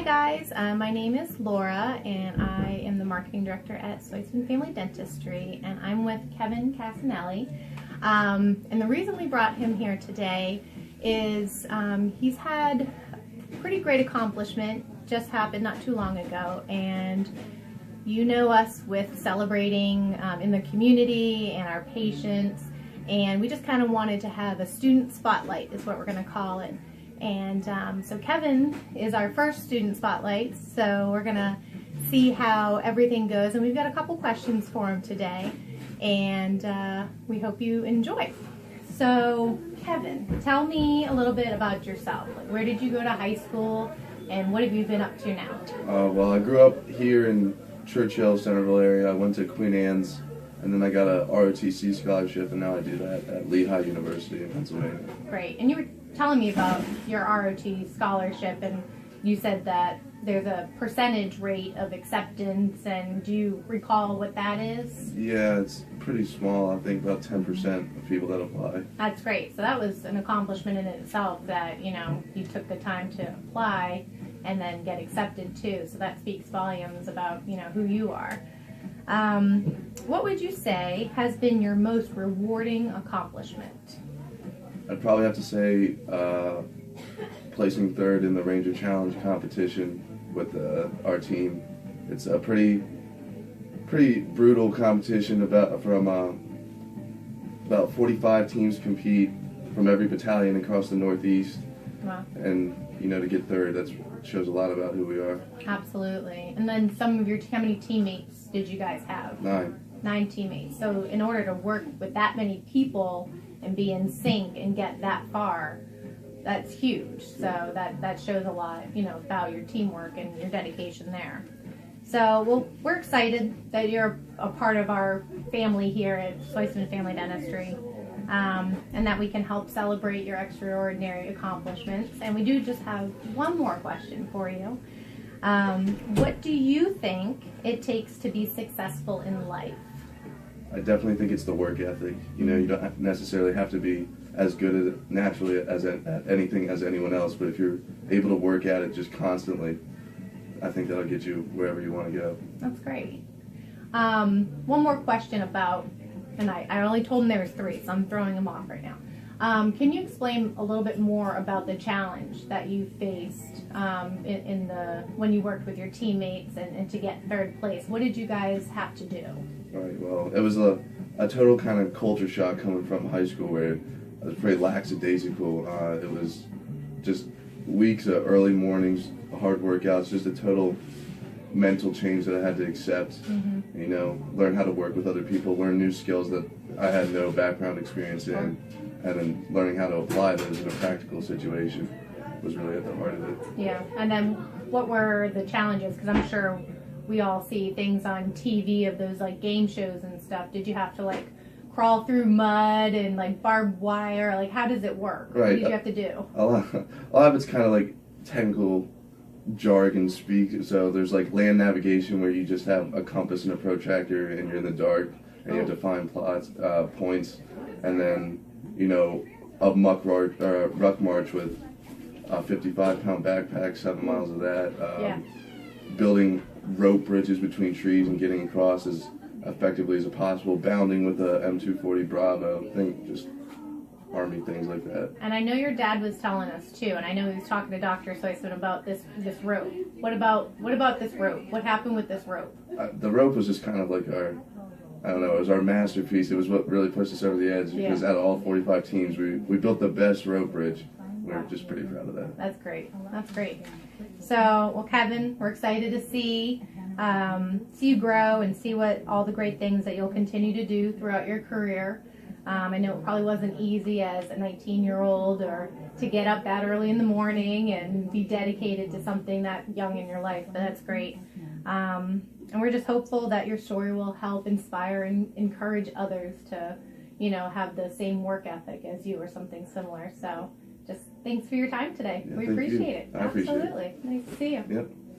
Hi guys, my name is Laura and I am the marketing director at Soistman Family Dentistry, and I'm with Kevin Cassinelli. And the reason we brought him here today is he's had pretty great accomplishment, just happened not too long ago, and you know us with celebrating in the community and our patients, and we just kind of wanted to have a student spotlight is what we're going to call it. And so Kevin is our first student spotlight, so we're going to see how everything goes, and we've got a couple questions for him today, and we hope you enjoy. So Kevin, tell me a little bit about yourself. Like, where did you go to high school, and what have you been up to now? Well, I grew up here in Churchill, Centerville area. I went to Queen Anne's, and then I got a ROTC scholarship, and now I do that at Lehigh University in Pennsylvania. Great. And you were telling me about your ROTC scholarship, and you said that there's a percentage rate of acceptance, and do you recall what that is? Yeah, it's pretty small. I think about 10% of people that apply. That's great. So that was an accomplishment in itself, that, you know, you took the time to apply and then get accepted too. So that speaks volumes about, you know, who you are. What would you say has been your most rewarding accomplishment? I'd probably have to say placing third in the Ranger Challenge competition with our team. It's a pretty brutal competition. About 45 teams compete from every battalion across the Northeast. Wow. And you know, to get third, that shows a lot about who we are. Absolutely. And then how many teammates did you guys have? 9. 9 teammates. So in order to work with that many people and be in sync and get that far, that's huge. So that shows a lot, you know, about your teamwork and your dedication there. So, well, we're excited that you're a part of our family here at Soistman Family Dentistry, and that we can help celebrate your extraordinary accomplishments. And we do just have one more question for you. What do you think it takes to be successful in life? I definitely think it's the work ethic. You know, you don't necessarily have to be as good at it naturally at anything as anyone else, but if you're able to work at it just constantly, I think that'll get you wherever you want to go. That's great. One more question about, and I only told him there was 3, so I'm throwing them off right now. Can you explain a little bit more about the challenge that you faced when you worked with your teammates and to get third place? What did you guys have to do? Right, well, it was a total kind of culture shock coming from high school where I was pretty lackadaisical. It was just weeks of early mornings, hard workouts, just a total mental change that I had to accept. Mm-hmm. You know, learn how to work with other people, learn new skills that I had no background experience in, and then learning how to apply those in a practical situation was really at the heart of it. Yeah, and then what were the challenges? Because I'm sure we all see things on TV of those like game shows and stuff. Did you have to like crawl through mud and like barbed wire? Like, how does it work? Right. What did you have to do? A lot of it's kind of like technical jargon speak. So there's like land navigation where you just have a compass and a protractor and you're in the dark and you have to find points, and then, you know, a ruck march with a 55-pound backpack, 7 miles of that. Building rope bridges between trees and getting across as effectively as possible, bounding with a M240 Bravo, just Army things like that. And I know your dad was telling us too, and I know he was talking to Dr. Soistman about this rope. What about this rope? What happened with this rope? The rope was just kind of like it was our masterpiece. It was what really pushed us over the edge, because out of all 45 teams, we built the best rope bridge. We're just pretty proud of that. That's great. That's great. So, well, Kevin, we're excited to see you grow and see what all the great things that you'll continue to do throughout your career. I know it probably wasn't easy as a 19-year-old or to get up that early in the morning and be dedicated to something that young in your life, but that's great. And we're just hopeful that your story will help inspire and encourage others to, you know, have the same work ethic as you or something similar. So just thanks for your time today. Yeah, we appreciate it. I appreciate it. Absolutely. Nice to see you. Yep.